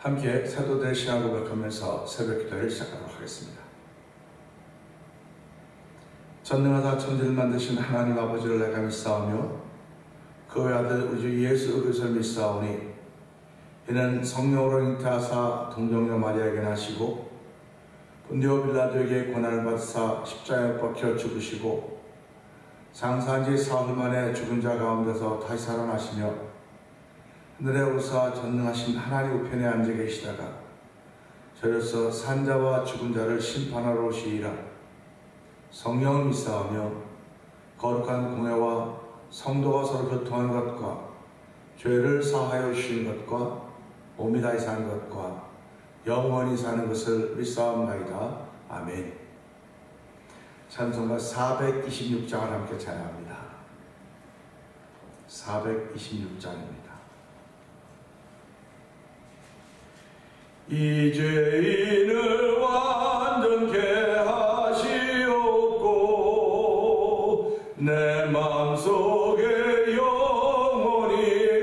함께 사도들 신앙 고백하면서 새벽 기도를 시작하도록 하겠습니다. 전능하사 천지를 만드신 하나님 아버지를 내가 믿사오며 그의 아들 우리 주 예수 그리스도를 믿사오니 이는 성령으로 잉태하사 동정녀 마리아에게 나시고 본디오 빌라도에게 고난을 받으사 십자가에 박혀 죽으시고 장사한 지 사흘 만에 죽은 자 가운데서 다시 살아나시며 하늘에 오르사 전능하신 하나님 우편에 앉아 계시다가 저로서 산자와 죽은 자를 심판하러 오시리라. 성령을 믿사오며 거룩한 공회와 성도가 서로 교통하는 것과 죄를 사하여 주시는 것과 몸이 다시 사는 것과 영원히 사는 것을 믿사옵나이다. 아멘. 찬송가 426장을 함께 찬양합니다. 426장입니다. 이 죄인을 완전케 하시옵고 내 마음속에 영원히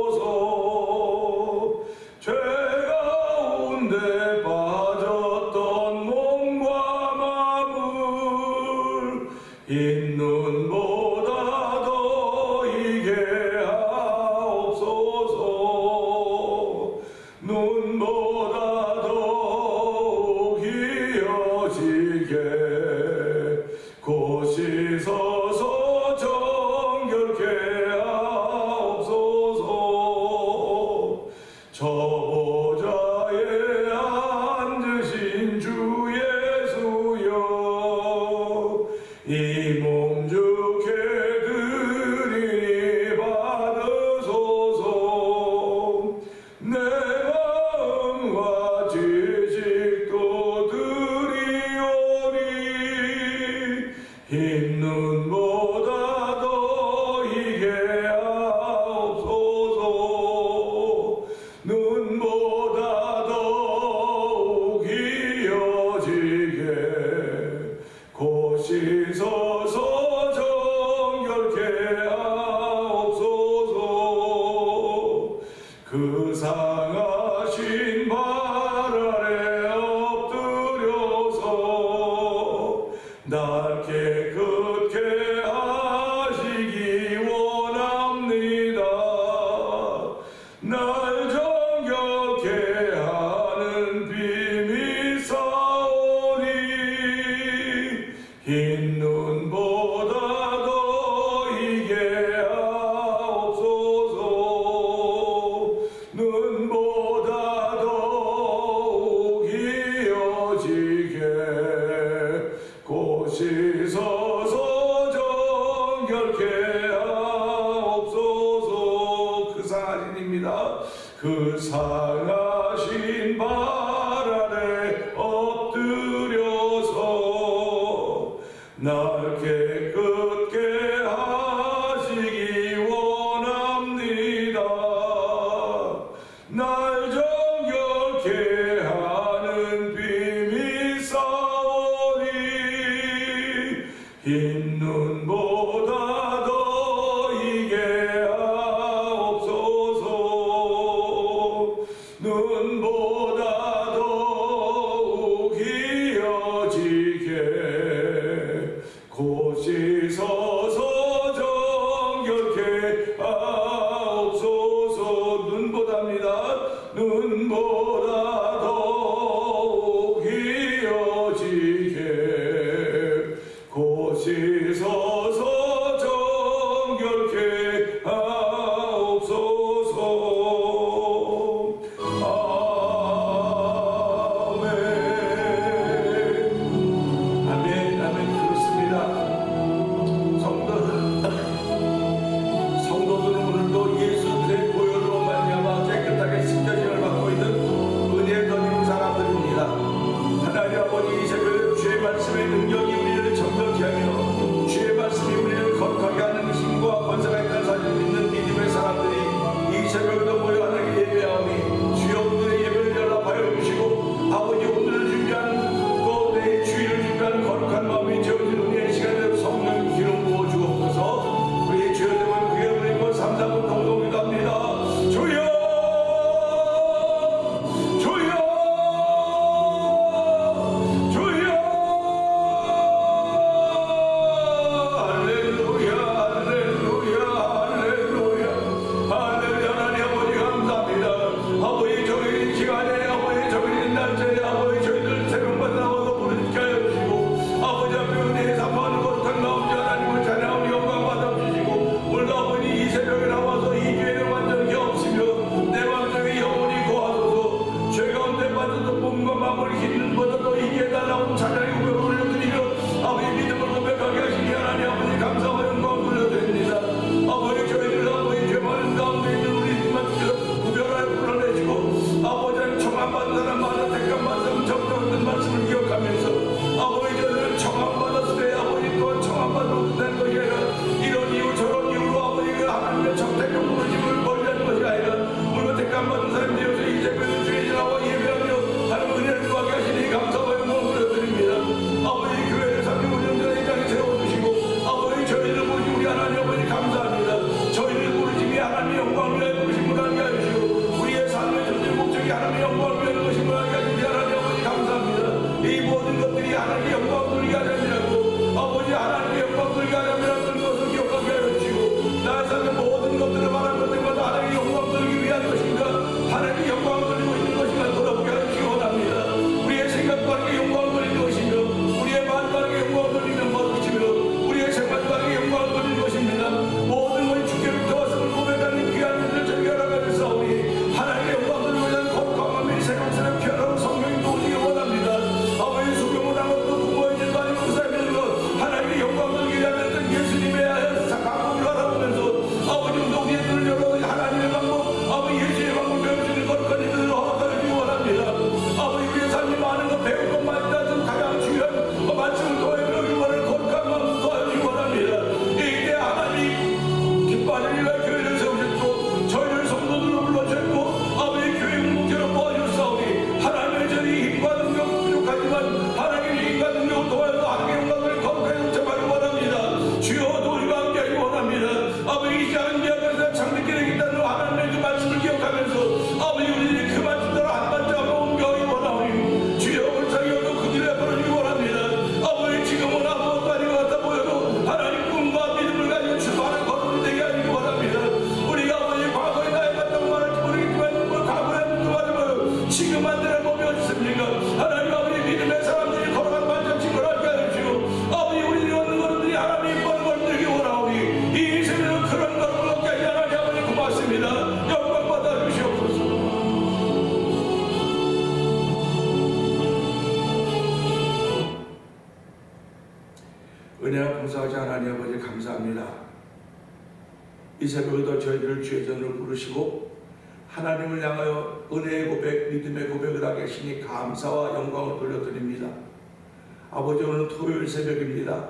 거하소서. 죄 가운데 빠졌던 몸과 마음을 흰 눈보다 더 이게 하옵소서. 눈보다 더욱 이어지게 곧이 서서 정결케 하옵소서. 저 보좌에 앉으신 주 예수여 이 몸 주께 드리니 받으소서. 내 마음과 지식도 드리오니 흰 눈보다 더 이게 하옵소서. 눈보다 더욱 이어지게 곧이 서서 정결케 하옵소서. 그 상하신 발 아래 엎드려서 날 깨끗게 하시기 원합니다. 날 정결케 하는 비밀 사오니 흰 눈보다 더 이게 하옵소서. 눈보다 더욱 이어지게 곧이 서서 정결케 하옵소서. 그 상하신입니다. 그 상하신 발 아래 엎드려서 날 깨끗게 하시기 원합니다. 날 정결케 하는 비밀 사오니 흰 눈보다 더 이게 하옵소서. 눈보다 하나님 아버지 감사합니다. 이 새벽에도 저희들을 주의 전으로 부르시고 하나님을 향하여 은혜의 고백, 믿음의 고백을 하게 하시니 감사와 영광을 돌려드립니다. 아버지, 오늘 토요일 새벽입니다.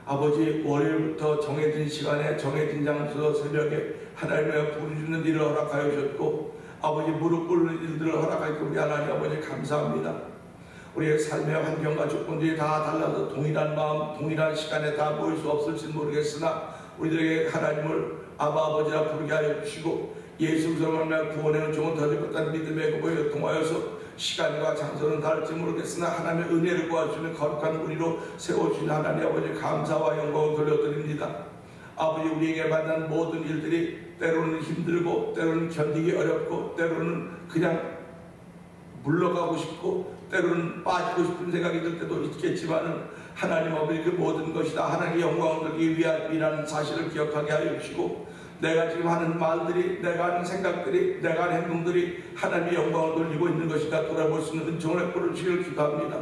아버지, 월요일부터 정해진 시간에 정해진 장소 새벽에 하나님의 부르짖는 일을 허락하여 주셨고 아버지, 무릎 꿇는 일들을 허락하여 주셨고 우리 하나님 아버지 감사합니다. 우리의 삶의 환경과 조건들이 다 달라서 동일한 마음, 동일한 시간에 다 모일 수 없을지 모르겠으나 우리들에게 하나님을 아버지라 부르게 하여 주시고 예수 그리스도로 말미암아 구원의 은총을 더 듣겠다는 믿음의 고백을 통하여서 시간과 장소는 다를지 모르겠으나 하나님의 은혜를 구하시는 거룩한 우리로 세워주신 하나님 아버지 감사와 영광을 돌려드립니다. 아버지, 우리에게 만난 모든 일들이 때로는 힘들고 때로는 견디기 어렵고 때로는 그냥 물러가고 싶고 때로는 빠지고 싶은 생각이 들 때도 있겠지만 하나님 아버지, 그 모든 것이 다 하나님의 영광을 들기 위함이라는 사실을 기억하게 하여 주시고 내가 지금 하는 말들이, 내가 하는 생각들이, 내가 하는 행동들이 하나님의 영광을 돌리고 있는 것이다 돌아볼 수 있는 은총을 베풀어 주시길 기도합니다.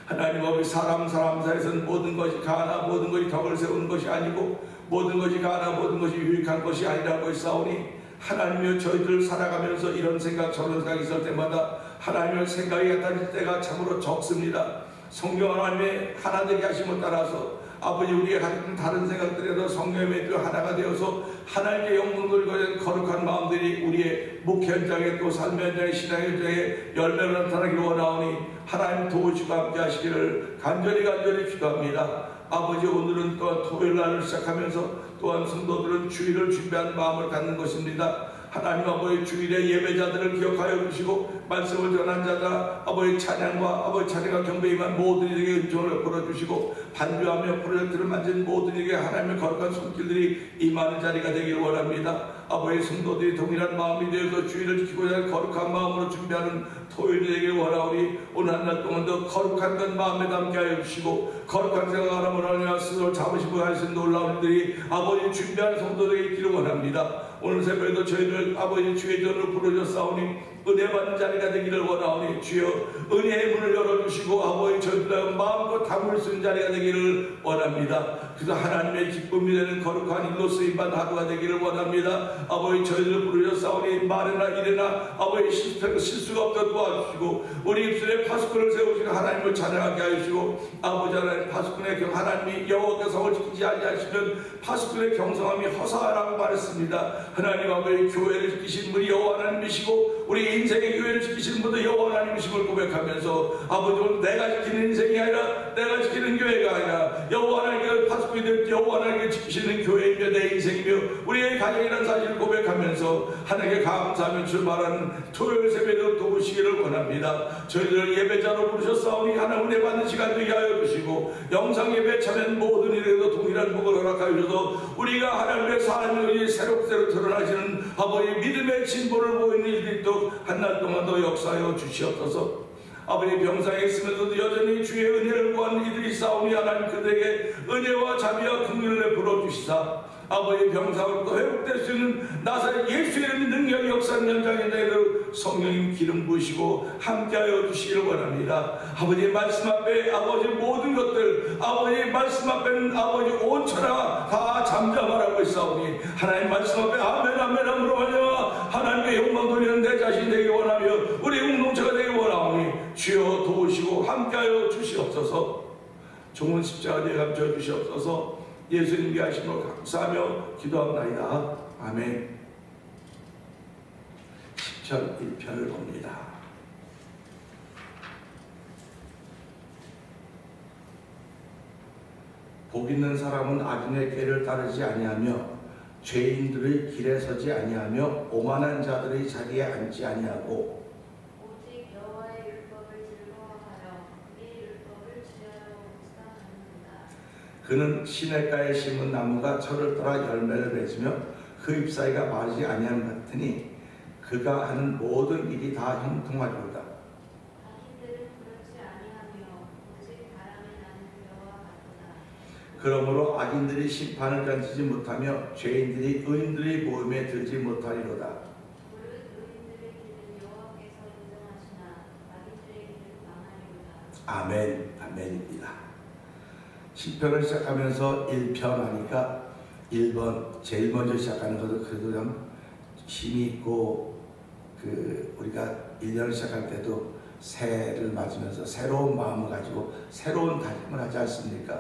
하나님 아버지, 사람 사이에서는 모든 것이 가나 모든 것이 덕을 세우는 것이 아니고 모든 것이 가나 모든 것이 유익한 것이 아니라고 했사오니 하나님이여, 저희들 살아가면서 이런 생각 저런 생각이 있을 때마다 하나님의 생각이 같아질 때가 참으로 적습니다. 성경 하나님의 하나 되게 하심을 따라서 아버지, 우리의 가진 다른 생각들에도 성령의 매주 하나가 되어서 하나님의 영문을 거는 거룩한 마음들이 우리의 목회 현장에 또 삶의 현장에 신앙 현장에 열매를 나타나기를 원하오니 하나님 도우시고 함께 하시기를 간절히 기도합니다. 아버지, 오늘은 또한 토요일 날을 시작하면서 또한 성도들은 주일을 준비하는 마음을 갖는 것입니다. 하나님 아버지, 주일의 예배자들을 기억하여 주시고 말씀을 전한 자가 아버지 찬양과 경배에 임한 모든 이에게 은총을 베풀어 주시고 반주하며 프로젝트를 만진 모든 이에게 하나님의 거룩한 손길들이 임하는 자리가 되기를 원합니다. 아버지, 성도들이 동일한 마음이 되어서 주일을 지키고자 하는 거룩한 마음으로 준비하는 토요일이 되기를 원하오니 오늘 한 날 동안 더 거룩한 것 마음에 담게 하여 주시고 거룩한 생각을 하며 스스로 잡으시고 하시는 놀라운 일들이 아버지 준비한 성도들에게 있기를 원합니다. 오늘 새벽에도 저희를 아버지 주의 전으로 부르셨사오니 은혜 받는 자리가 되기를 원하오니 주여 은혜의 문을 열어주시고 아버지 저희들 마음껏 담을 수 있는 자리가 되기를 원합니다. 그래서 하나님의 기쁨이 되는 거룩한 일로 쓰임받는 하루가 되기를 원합니다. 아버지 저희를 부르셨사오니 말이나 일이나 아버지 실수가 없도록 도와주시고 우리 입술에 파수꾼을 세우시고 하나님을 찬양하게 하시고 아버지 하나님 파수꾼의 하나님이 여호와의 성을 지키지 아니하시면 파수꾼의 경성함이 허사하라고 말했습니다. 하나님 아버지 교회를 지키신 분이 여호와 하나님이시고 우리 인생의 교회를 지키시는 분도 여호와 하나님이심을 고백하면서 아버지 오늘 내가 지키는 인생이 아니라 내가 지키는 교회가 아니라 여호와 하나님께 파수꾼이 될 여호와 하나님께 지키시는 교회이며 내 인생이며 우리의 가정이라는 사실을 고백하면서 하나님께 감사하며 출발하는 토요일 새벽을 도우시기를 원합니다. 저희들을 예배자로 부르셨사오니 하나님 은혜 받는 시간 되게 하여 주시고 영상 예배 참여한 모든 일에도 동일한 복을 허락하여 주셔서 우리가 하나님의 삶이 새롭새로 드러나시는 아버지 믿음의 진보를 보이는 일들이 또 한 날 동안 더 역사하여 주시옵소서. 아버지 병상에 있으면서도 여전히 주의 은혜를 구하는 이들이 싸우니 하나님 그들에게 은혜와 자비와 긍휼을 베풀어 주시사 아버지 병상으로부터 회복될 수 있는 나사렛 예수의 능력이 역사하는 현장에도 성령님 기름 부으시고 함께하여 주시기를 원합니다. 아버지 말씀 앞에 아버지 모든 것들 아버지 말씀 앞에는 아버지 온 천하가 다 잠잠하라고 있사오니 하나님 말씀 앞에 아멘 함으로 말미암아 하나님의 영광 돌리는 내 자신이 되기 원하며 우리 공동체가 되기 원하오니 주여 도우시고 함께하여 주시옵소서. 종은 십자가에 감춰 주시옵소서. 예수님 위하심으로 감사하며 기도합니다. 아멘. 10편 1편을 봅니다. 복 있는 사람은 악인의 꾀를 따르지 아니하며 죄인들의 길에 서지 아니하며 오만한 자들의 자리에 앉지 아니하고 오직 여호와의 율법을 즐거워하여 그의 율법을 주야로 묵상하는도다. 그는 시냇가에 심은 나무가 철을 따라 열매를 맺으며 그 잎사귀가 마르지 아니하는 같으니 그가 하는 모든 일이 다 형통하리로다. 악인들은 그렇지 아니하며 오직 바람에 나는 여호와 같도다. 그러므로 악인들이 심판을 견디지 못하며 죄인들이 의인들의 모임에 들지 못하리로다. 무릇 의인들의 길은 여호와께서 인정하시나 악인들의 길은 망하리로다. 아멘. 아멘입니다. 10편을 시작하면서 1편 하니까 1번 제일 먼저 시작하는 것도 그래도 좀 힘이 있고, 우리가 1년을 시작할 때도 새해를 맞으면서 새로운 마음을 가지고 새로운 다짐을 하지 않습니까?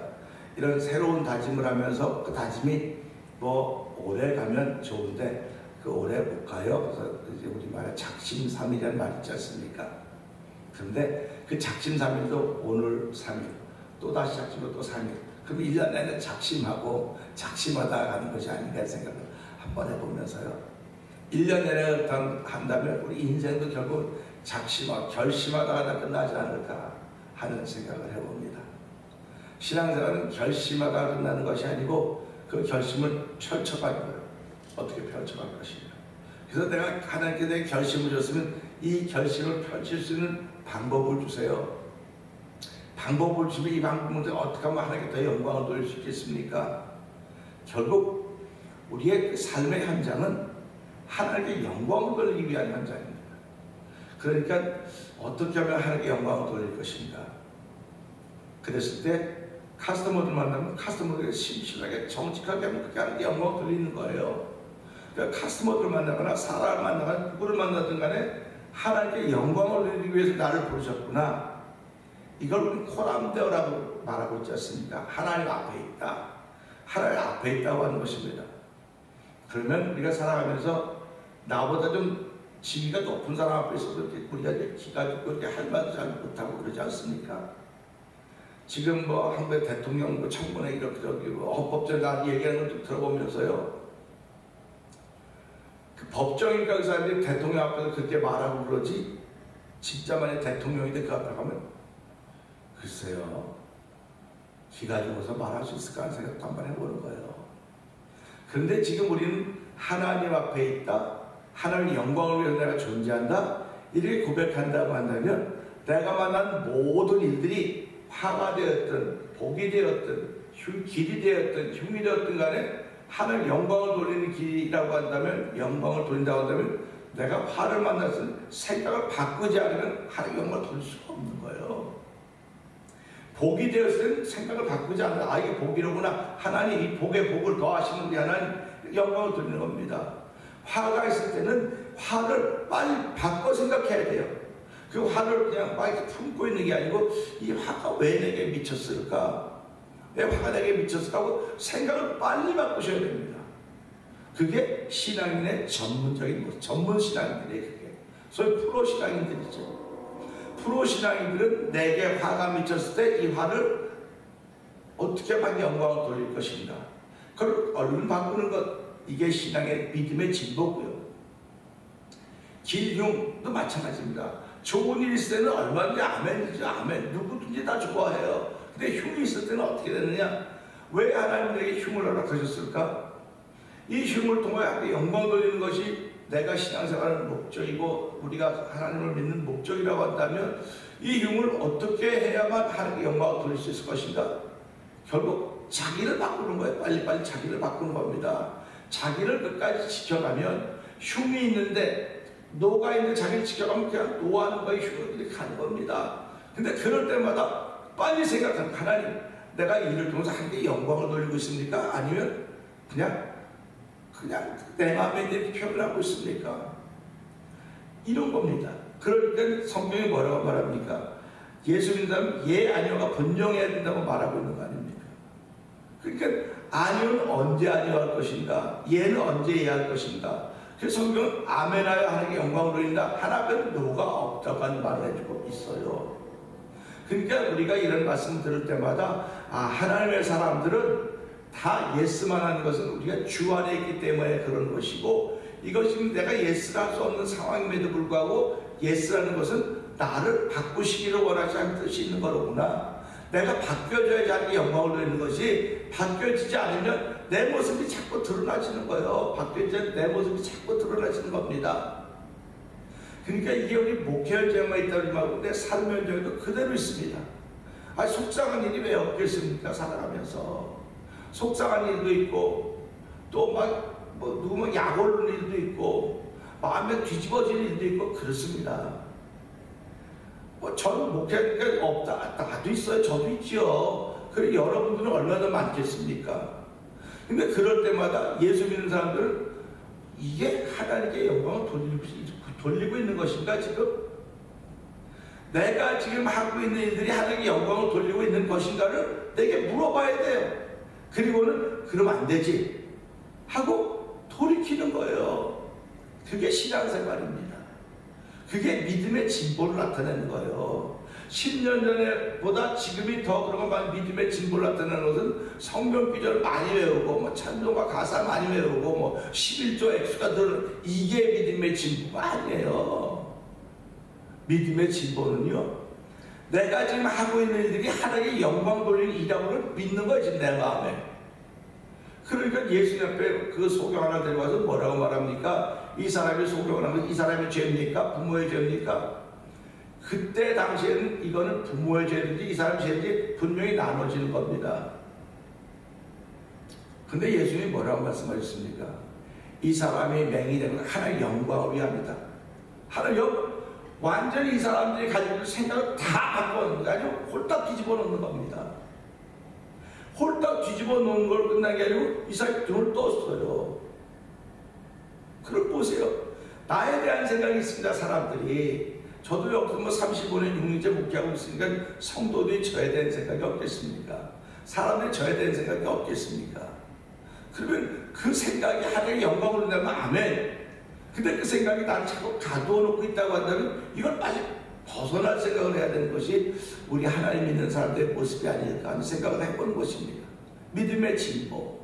이런 새로운 다짐을 하면서 그 다짐이 오래 가면 좋은데 그 오래 못 가요. 그래서 이제 우리 말에 작심삼일이라는 말이 있지 않습니까? 그런데 그 작심삼일도 오늘 3일, 또 다시 작심하고 또 3일. 그럼 1년 내내 작심하고 작심하다 가는 것이 아닌가 생각을 한번 해보면서요. 1년 내내 한다면 우리 인생도 결국 작심하고 결심하다가 끝나지 않을까 하는 생각을 해봅니다. 신앙생활은 결심하다가 끝나는 것이 아니고 그 결심을 펼쳐가는 거예요. 어떻게 펼쳐갈 것인가. 그래서 내가 하나님께 내 결심을 줬으면 이 결심을 펼칠 수 있는 방법을 주세요. 방법을 주면 이 방법을 어떻게 하면 하나님께 더 영광을 돌릴 수 있겠습니까? 결국 우리의 삶의 현장은 하나님께 영광을 돌리기 위한 현장입니다. 그러니까 어떻게 하면 하나님께 영광을 돌릴 것인가. 그랬을 때 카스터머들 만나면 카스터머들이 심실하게 정직하게 하면 그렇게 하나님께 영광을 돌리는 거예요. 그러니까 카스터머들을 만나거나 사람을 만나거나 누구를 만나든 간에 하나님께 영광을 돌리기 위해서 나를 부르셨구나. 이걸 우리 코람데오라고 말하고 있지 않습니까? 하나님 앞에 있다. 하나님 앞에 있다고 하는 것입니다. 그러면 우리가 살아가면서 나보다 좀 지위가 높은 사람 앞에 있어도 우리가 기가 죽고 이렇게 할 말도 잘 못하고 그러지 않습니까? 지금 한국의 대통령 청문회 이렇게 헌법적인 나 얘기하는 것도 들어보면서요. 그 법정인가 그 사람들이 대통령 앞에서 그렇게 말하고 그러지 진짜 만약 대통령인데 그 앞에 가면 글쎄요. 기가 죽어서 말할 수 있을까 하는 생각도 한번 해보는 거예요. 그런데 지금 우리는 하나님 앞에 있다. 하나님의 영광을 위해서 내가 존재한다. 이렇게 고백한다고 한다면 내가 만난 모든 일들이 화가 되었든 복이 되었든 길이 되었든 흉이 되었든 간에 하나님 영광을 돌리는 길이라고 한다면 영광을 돌린다고 한다면 내가 화를 만났을 때 생각을 바꾸지 않으면 하나님 영광을 돌릴 수가 없는 거예요. 복이 되었을 때는 생각을 바꾸지 않으면 이게 복이로구나. 하나님 이 복에 복을 더하시는 우리 하나님 영광을 돌리는 겁니다. 화가 있을 때는 화를 빨리 바꿔 생각해야 돼요. 그 화를 그냥 막 이렇게 품고 있는 게 아니고 이 화가 왜 내게 미쳤을까? 왜 화가 내게 미쳤을까? 하고 생각을 빨리 바꾸셔야 됩니다. 그게 신앙인의 전문적인 것, 전문 신앙인들의 그게. 소위 프로 신앙인들이죠. 프로 신앙인들은 내게 화가 미쳤을 때 이 화를 어떻게 하면 영광을 돌릴 것인가. 그걸 얼른 바꾸는 것, 이게 신앙의 믿음의 진보고요. 길흉도 마찬가지입니다. 좋은 일 있을 때는 얼마든지 아멘이죠. 아멘. 누구든지 다 좋아해요. 근데 흉이 있을 때는 어떻게 되느냐? 왜 하나님에게 흉을 허락하셨을까? 이 흉을 통해 영광 돌리는 것이 내가 신앙생활의 목적이고 우리가 하나님을 믿는 목적이라고 한다면 이 흉을 어떻게 해야만 하나님께 영광을 돌릴 수 있을 것인가? 결국 자기를 바꾸는 거예요. 빨리빨리 자기를 바꾸는 겁니다. 자기를 끝까지 지켜가면 흉이 있는데 노가 있는데 자기를 지켜가면 그냥 노하는 거에 흉을 가는 겁니다. 근데 그럴 때마다 빨리 생각하는 하나님 내가 이를 통해서 하나님께 영광을 돌리고 있습니까? 아니면 그냥 내 마음에 있는 표현하고 있습니까? 이런 겁니다. 그럴 땐 성경이 뭐라고 말합니까? 예수 믿는다면 예 아니오가 분명해야 된다고 말하고 있는 거 아닙니까? 그러니까 아니오는 언제 아니오 할 것인가? 예는 언제 예 할 것인가? 그래서 성경은 아멘하여 하나님께 영광을 돌린다. 하나님은 노가 없다고 하는 말을 해주고 있어요. 그러니까 우리가 이런 말씀 들을 때마다 하나님의 사람들은 다 예스만 하는 것은 우리가 주 안에 있기 때문에 그런 것이고 이것이 내가 예스를 할 수 없는 상황임에도 불구하고 예스라는 것은 나를 바꾸시기를 원하지 않는 뜻이 있는 거로구나. 내가 바뀌어져야지 하나님께 영광을 돌리는 것이 바뀌어지지 않으면 내 모습이 자꾸 드러나지는 거예요. 바뀌어지지 않으면 내 모습이 자꾸 드러나지는 겁니다. 그러니까 이게 우리 목회 현장만 있다고 말고 내 삶 현장에도 그대로 있습니다. 속상한 일이 왜 없겠습니까? 살아가면서 속상한 일도 있고 또 누구면 약 오르는 일도 있고 마음에 뒤집어지는 일도 있고 그렇습니다. 저는 목회하니까 없다 나도 있어요. 저도 있죠. 그래 여러분들은 얼마나 더 많겠습니까? 근데 그럴 때마다 예수 믿는 사람들은 이게 하나님께 영광을 돌리고 있는 것인가 지금? 내가 지금 하고 있는 일들이 하나님께 영광을 돌리고 있는 것인가를 내게 물어봐야 돼요. 그리고는 그러면 안 되지 하고 돌이키는 거예요. 그게 신앙생활입니다. 그게 믿음의 진보를 나타내는 거예요. 10년 전에보다 지금이 더 그런 믿음의 진보를 나타내는 것은 성경 구절을 많이 외우고 뭐 찬송가 가사 많이 외우고 뭐 11조 액수가 늘 이게 믿음의 진보가 아니에요. 믿음의 진보는요, 내가 지금 하고 있는 일들이 하나님의 영광 돌리는 일이라고 믿는 거지 내 마음에. 그러니까 예수님 앞에 그 소경 하나 데려와서 뭐라고 말합니까? 이 사람이 소경을 하면 이 사람의 죄입니까? 부모의 죄입니까? 그때 당시에는 이거는 부모의 죄인지 이 사람의 죄인지 분명히 나눠지는 겁니다. 근데 예수님이 뭐라고 말씀하셨습니까? 이 사람이 맹인된 건 하나님의 영광을 위함이다. 하나님 완전히 이 사람들이 가지고 있는 생각을 다 바꿔놓는 거 아니고 홀딱 뒤집어 놓는 겁니다. 홀딱 뒤집어 놓은 걸 끝난 게 아니고 이 사람이 눈을 떴어요. 그걸 보세요. 나에 대한 생각이 있습니다. 사람들이. 저도 여기서 뭐 35년 6년째 목회하고 있으니까 성도들이 저에 대한 생각이 없겠습니까? 사람들이 저에 대한 생각이 없겠습니까? 그러면 그 생각이 하나님의 영광으로 된다면 아멘. 근데 그 생각이 나를 자꾸 가두어 놓고 있다고 한다면 이걸 빨리 벗어날 생각을 해야 되는 것이 우리 하나님 믿는 사람들의 모습이 아닐까 하는 생각을 해보는 것입니다. 믿음의 진보.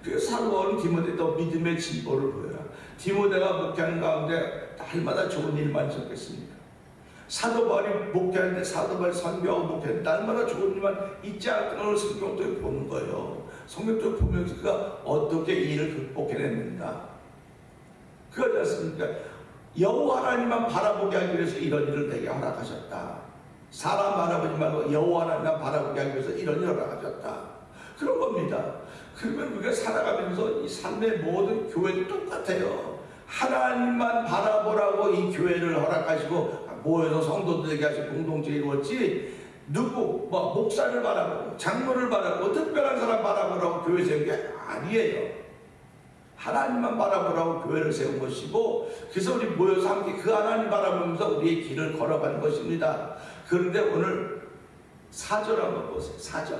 그래서 사도 바울은 디모데도 믿음의 진보를 보여라. 디모데가 목회하는 가운데 날마다 좋은 일만 있었겠습니까? 사도 바울이 목회하는데 사도 바울이 선교하고 목회하는데 날마다 좋은 일만 있지 않고 성경도 보는 거예요. 성경도 보면서 그가 어떻게 이 일을 극복해냈는가. 그거지 않습니까? 여호와 하나님만 바라보게 하기 위해서 이런 일을 내게 허락하셨다. 사람 바라보지 말고 여호와 하나님만 바라보게 하기 위해서 이런 일을 허락하셨다. 그런 겁니다. 그러면 우리가 살아가면서 이 삶의 모든 교회도 똑같아요. 하나님만 바라보라고 이 교회를 허락하시고 모여서 성도들에게 하시고 공동체에 이루었지 누구 목사를 바라보고 장로를 바라보고 특별한 사람 바라보라고 교회 세운 게 아니에요. 하나님만 바라보라고 교회를 세운 것이고, 그래서 우리 모여서 함께 그 하나님 바라보면서 우리의 길을 걸어가는 것입니다. 그런데 오늘 4절 한번 보세요. 4절.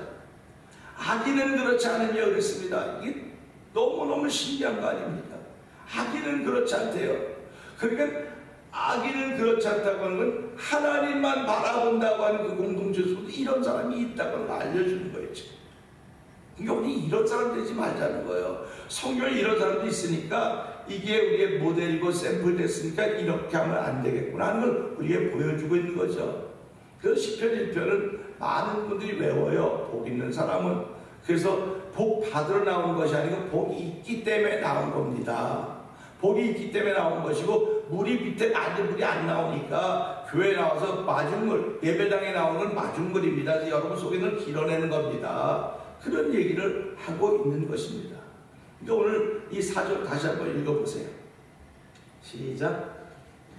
악인은 그렇지 않으냐 그랬습니다. 이게 너무너무 신기한 거 아닙니까? 악인은 그렇지 않대요. 그러니까 악인은 그렇지 않다고 하는 건 하나님만 바라본다고 하는 그 공동체 속에 이런 사람이 있다고 알려주는 거예요. 그러니까 우리 이런 사람 되지 말자는 거예요. 성경에 이런 사람도 있으니까 이게 우리의 모델이고 샘플 됐으니까 이렇게 하면 안 되겠구나 하는 걸 우리에게 보여주고 있는 거죠. 그래서 시편 1편은 많은 분들이 외워요. 복 있는 사람은. 그래서 복 받으러 나온 것이 아니고 복이 있기 때문에 나온 겁니다. 복이 있기 때문에 나온 것이고, 물이 밑에 낮은 물이 안 나오니까 교회에 나와서 마중물, 예배당에 나오는 마중물입니다. 여러분 속에는 길어내는 겁니다. 그런 얘기를 하고 있는 것입니다. 그러니까 오늘 이 4절 다시 한번 읽어보세요. 시작.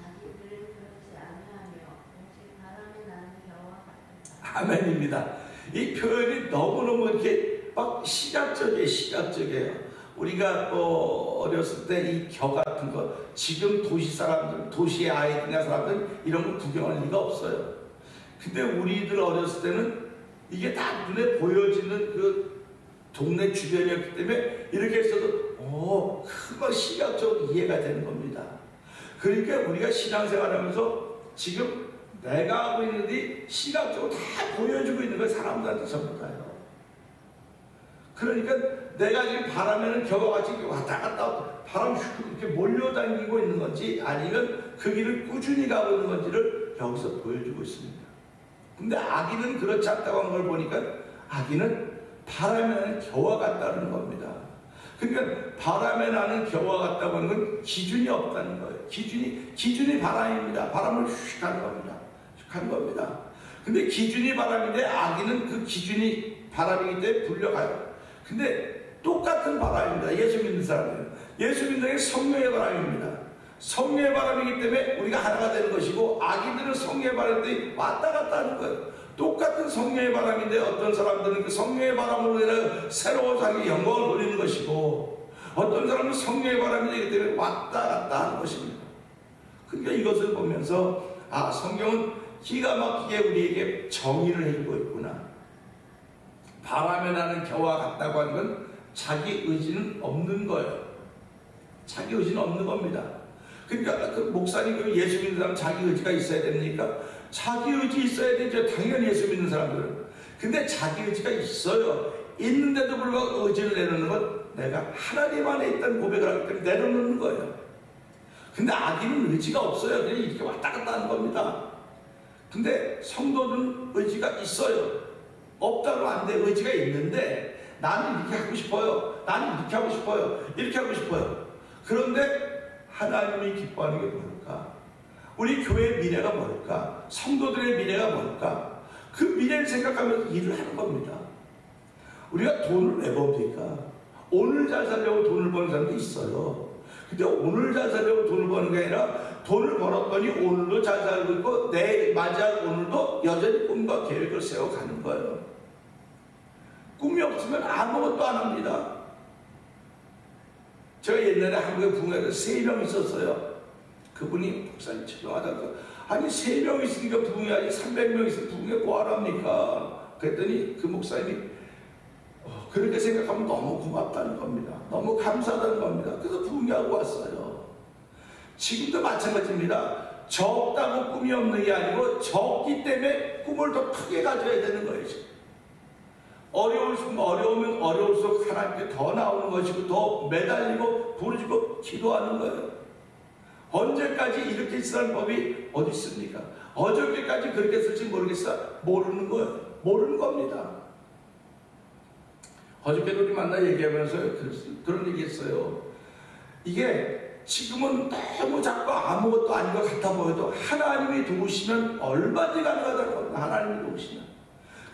악인들은 그렇지 아니하며 오직 바람에 나는 여호와 같다. 아멘입니다. 이 표현이 너무너무 이렇게 막 시각적이에요. 우리가 어렸을 때 이 겨 같은 거, 지금 도시 사람들, 도시의 아이들이나 사람들 이런 거 구경할 리가 없어요. 근데 우리들 어렸을 때는 이게 다 눈에 보여지는 그 동네 주변이었기 때문에 이렇게 했어도 그거 시각적으로 이해가 되는 겁니다. 그러니까 우리가 신앙생활하면서 지금 내가 하고 있는 일이 시각적으로 다 보여주고 있는 걸 사람들한테 전부 다요. 그러니까 내가 지금 바람에는 겨와 같이 왔다 갔다 바람 이렇게 몰려다니고 있는 건지 아니면 그 길을 꾸준히 가고 있는 건지를 여기서 보여주고 있습니다. 근데 악인은 그렇지 않다고 하는 걸 보니까 악인은 바람에 나는 겨와 같다는 겁니다. 그러니까 바람에 나는 겨와 같다고 하는 건 기준이 없다는 거예요. 기준이 바람입니다. 바람을 휙 하는 겁니다. 휙 하는 겁니다. 근데 기준이 바람인데 악인은 그 기준이 바람이기 때문에 불려가요. 근데 똑같은 바람입니다. 예수 믿는 사람들은. 예수 믿는 게 성령의 바람입니다. 성령의 바람이기 때문에 우리가 하나가 되는 것이고, 악인들은 성령의 성령의 바람이 왔다 갔다 하는 거예요. 똑같은 성령의 바람인데 어떤 사람들은 그 성령의 바람으로 인해 새로운 자기 영광을 돌리는 것이고, 어떤 사람은 성령의 바람이 되기 때문에 왔다 갔다 하는 것입니다. 그러니까 이것을 보면서 성경은 기가 막히게 우리에게 정의를 해주고 있구나. 바람에 나는 겨와 같다고 하는 건 자기 의지는 없는 거예요. 자기 의지는 없는 겁니다. 그러니까 그 목사님, 예수 믿는 사람 자기 의지가 있어야 됩니까? 자기 의지 있어야 되죠. 당연히 예수 믿는 사람들은. 근데 자기 의지가 있어요. 있는데도 불구하고 의지를 내놓는 건 내가 하나님 안에 있다는 고백을 하기 때문에 내려놓는 거예요. 근데 악인은 의지가 없어요. 그냥 이렇게 왔다 갔다 하는 겁니다. 근데 성도는 의지가 있어요. 없다고 안 돼. 의지가 있는데 나는 이렇게 하고 싶어요. 나는 이렇게 하고 싶어요. 이렇게 하고 싶어요. 그런데 하나님이 기뻐하는 게 뭘까? 우리 교회의 미래가 뭘까? 성도들의 미래가 뭘까? 그 미래를 생각하면서 일을 하는 겁니다. 우리가 돈을 왜 법니까? 오늘 잘 살려고 돈을 버는 사람도 있어요. 근데 오늘 잘 살려고 돈을 버는 게 아니라 돈을 벌었더니 오늘도 잘 살고 있고 내일 맞이할 오늘도 여전히 꿈과 계획을 세워가는 거예요. 꿈이 없으면 아무것도 안 합니다. 제가 옛날에 한국에 부흥회에서 3명 있었어요. 그분이 목사님 죄송하다고, 아니 3명 있으니까 부흥회하지 300명 있으면 부흥회 뭐하랍니까? 그랬더니 그 목사님이 그렇게 생각하면 너무 고맙다는 겁니다. 너무 감사하다는 겁니다. 그래서 부흥회하고 왔어요. 지금도 마찬가지입니다. 적다고 꿈이 없는 게 아니고 적기 때문에 꿈을 더 크게 가져야 되는 거예요. 어려우면 어려울수록 하나님께 더 나오는 것이고 더 매달리고 부르짖고 기도하는 거예요. 언제까지 이렇게 쓰는 법이 어디 있습니까? 어저께까지 그렇게 쓸지 모르겠어. 모르는 거예요. 모르는 겁니다. 어저께도 우리 만나 얘기하면서 그런 얘기 했어요. 이게 지금은 너무 자꾸 아무것도 아닌 것 같아 보여도 하나님이 도우시면 얼마든지 가능하다는 겁니다. 하나님이 도우시면.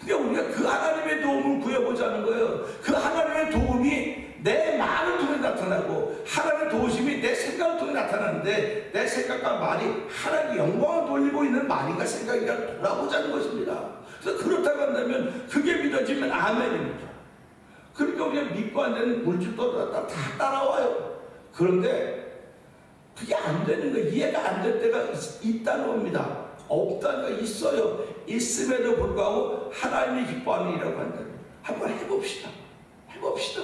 그러니까 우리가 그 하나님의 도움을 구해보자는 거예요. 그 하나님의 도움이 내 말을 통해 나타나고 하나님의 도우심이 내 생각을 통해 나타나는데 내 생각과 말이 하나님의 영광을 돌리고 있는 말인가 생각인가 돌아보자는 것입니다. 그래서 그렇다고 한다면 그게 믿어지면 아멘입니다. 그러니까 우리가 믿고 안 되는 물질도 다 따라와요. 그런데 그게 안 되는 거예요. 이해가 안 될 때가 있다는 겁니다. 없다는 거 있어요. 있음에도 불구하고 하나님이 기뻐하는 일이라고 한다면 한번 해봅시다. 해봅시다.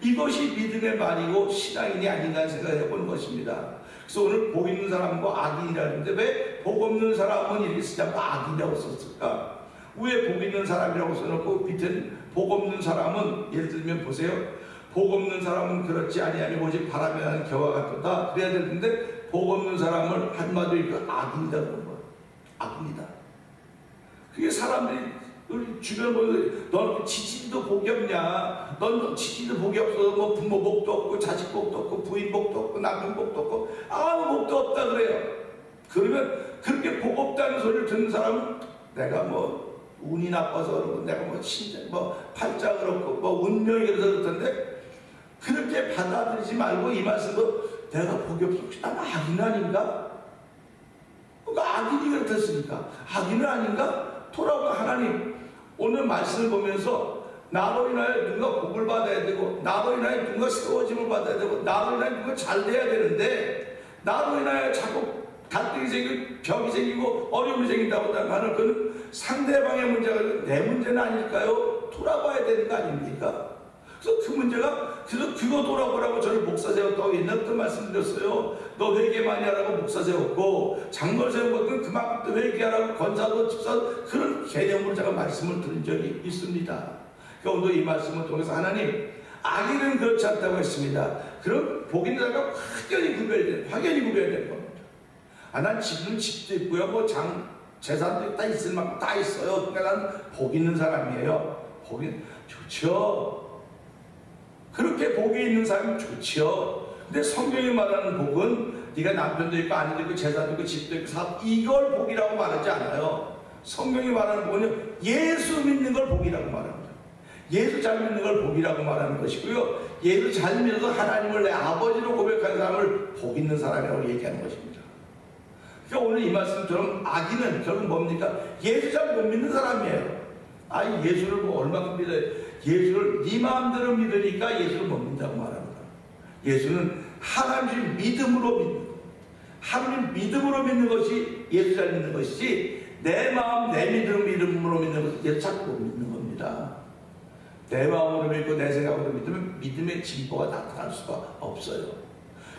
이것이 믿음의 말이고 신앙인이 아닌가 생각을 해보는 것입니다. 그래서 오늘 복 있는 사람과 악인이라는데 왜 복 없는 사람은 이렇게 쓰지 않고 악인이라고 썼을까? 위에 복 있는 사람이라고 써놓고 밑에 복 없는 사람은, 예를 들면 보세요. 복 없는 사람은 그렇지 아니하며 오직 바람에 나는 겨와 같도다. 그래야 될 텐데 복 없는 사람을 한마디로 이렇게 악인이다 그런 거예요. 악인이다. 그게 사람들이 우리 주변 보면 넌 지지도 복이 없냐? 넌 지지도 복이 없어. 뭐 부모 복도 없고 자식 복도 없고 부인 복도 없고 남편 복도 없고 아무 복도 없다 그래요. 그러면 그렇게 복 없다는 소리를 듣는 사람은 내가 뭐 운이 나빠서 그러고 내가 뭐 신장 뭐 팔자 그렇고 뭐 운명이 그래서 그렇던데 그렇게 받아들이지 말고 이 말씀도 내가 복이 없어. 혹시 난 악인 아닌가? 그러니까 악인이 그렇겠습니까? 악인은 아닌가? 돌아오고 하나님 오늘 말씀을 보면서 나로 인하여 누가 복을 받아야 되고 나로 인하여 누가 세워짐을 받아야 되고 나로 인하여 누가 잘 돼야 되는데 나로 인하여 자꾸 갈등이 생기고 벽이 생기고 어려움이 생긴다고 하는 그는 상대방의 문제가 내 문제는 아닐까요? 돌아봐야 되는 거 아닙니까? 그래서 그 문제가 그래서 그거 돌아보라고 저를 목사 세웠다고 옛날부터 말씀드렸어요. 너 회개 많이 하라고 목사 세웠고 장로 세운 것은 그만큼 회개하라고 권사도 집사도 그런 개념으로 제가 말씀을 드린 적이 있습니다. 그러니까 오늘 이 말씀을 통해서 하나님 악인은 그렇지 않다고 했습니다. 그럼 복 있는 자가 확연히 구별되는 겁니다. 난 지금 집도 있고요, 뭐 재산도 다 있을 만큼 다 있어요. 그러니까 난 복 있는 사람이에요. 복이 좋죠. 그렇게 복이 있는 사람이 좋죠. 근데 성경이 말하는 복은 네가 남편도 있고 아내도 있고 재산도 있고 집도 있고 사업 이걸 복이라고 말하지 않아요. 성경이 말하는 복은 예수 믿는 걸 복이라고 말합니다. 예수 잘 믿는 걸 복이라고 말하는 것이고요. 예수 잘 믿어서 하나님을 내 아버지로 고백하는 사람을 복 있는 사람이라고 얘기하는 것입니다. 그러니까 오늘 이 말씀처럼 악인은 결국 뭡니까? 예수 잘 못 믿는 사람이에요. 아니 예수를 뭐 얼마큼 믿어요? 예수를 네 마음대로 믿으니까 예수를 못 믿는다고 말합니다. 예수는 하나님 믿음으로 믿는 거. 하나님 믿음으로 믿는 것이 예수 잘 믿는 것이지 내 마음 내 믿음으로 믿는 것은 예수 잘 못 믿는 겁니다. 내 마음으로 믿고 내 생각으로 믿으면 믿음의 진보가 나타날 수가 없어요.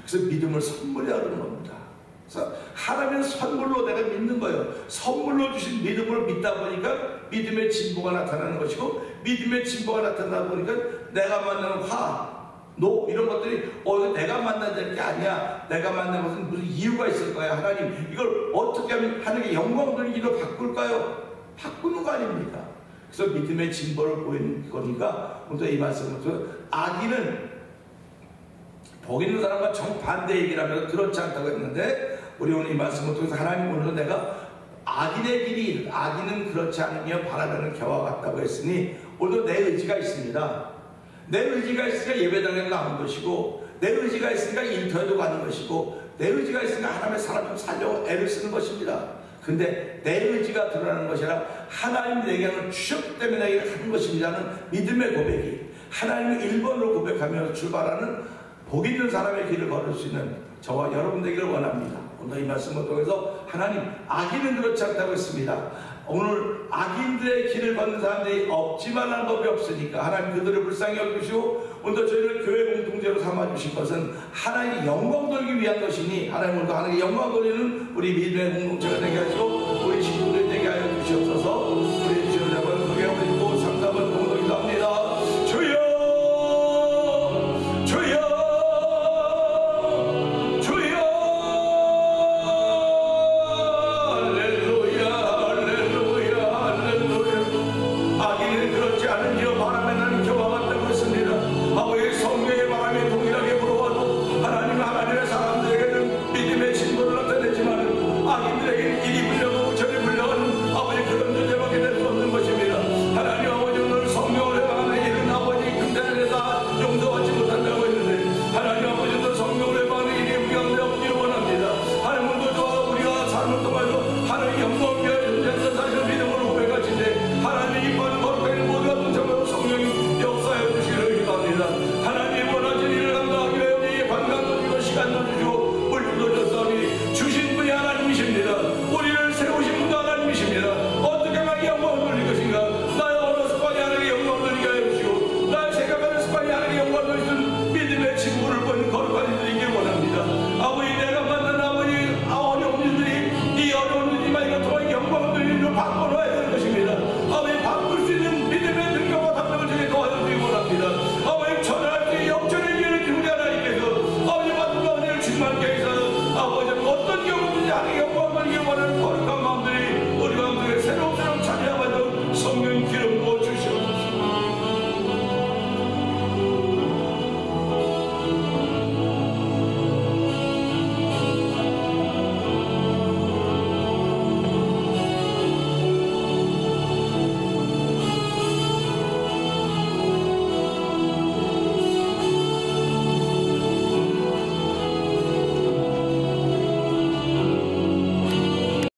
그래서 믿음을 선물이라고 하는 겁니다. 그래서 하나님의 선물로 내가 믿는 거예요. 선물로 주신 믿음으로 믿다 보니까 믿음의 진보가 나타나는 것이고 믿음의 진보가 나타나다 보니까 내가 만나는 화, 노 이런 것들이 이거 내가 만나야 될 게 아니야. 내가 만나는 것은 무슨 이유가 있을 거야. 하나님 이걸 어떻게 하면 하나님의 영광 돌리기로 바꿀까요? 바꾸는 거 아닙니까? 그래서 믿음의 진보를 보이는 거니까 오늘 이 말씀으로 악인은 복 있는 사람과 정반대 얘기를 하면서 그렇지 않다고 했는데 우리 오늘 이 말씀을 통해서 하나님 오늘은 내가 악인의 길이 악인은 그렇지 않으며 바라보는 겨와 같다고 했으니 오늘도 내 의지가 있습니다. 내 의지가 있으니까 예배당에 나온 것이고 내 의지가 있으니까 인터에도 가는 것이고 내 의지가 있으니까 하나님의 사람 좀 살려고 애를 쓰는 것입니다. 근데 내 의지가 드러나는 것이 아니라 하나님이 내게 하는 주셨기 때문에 내게 하는 것입니다는 믿음의 고백이 하나님을 1번으로 고백하며 출발하는 복 있는 사람의 길을 걸을 수 있는 저와 여러분 되기를 원합니다. 오늘 이 말씀을 통해서 하나님 악인은 그렇지 않다고 했습니다. 오늘 악인들의 길을 걷는 사람들이 없지만 한 법이 없으니까 하나님 그들을 불쌍히 여기시고 오늘도 저희를 교회 공동체로 삼아주신 것은 하나님의 영광 돌리기 위한 것이니 하나님 오늘도 하나님의 영광 돌리는 우리 믿음의 공동체가 되게 하시고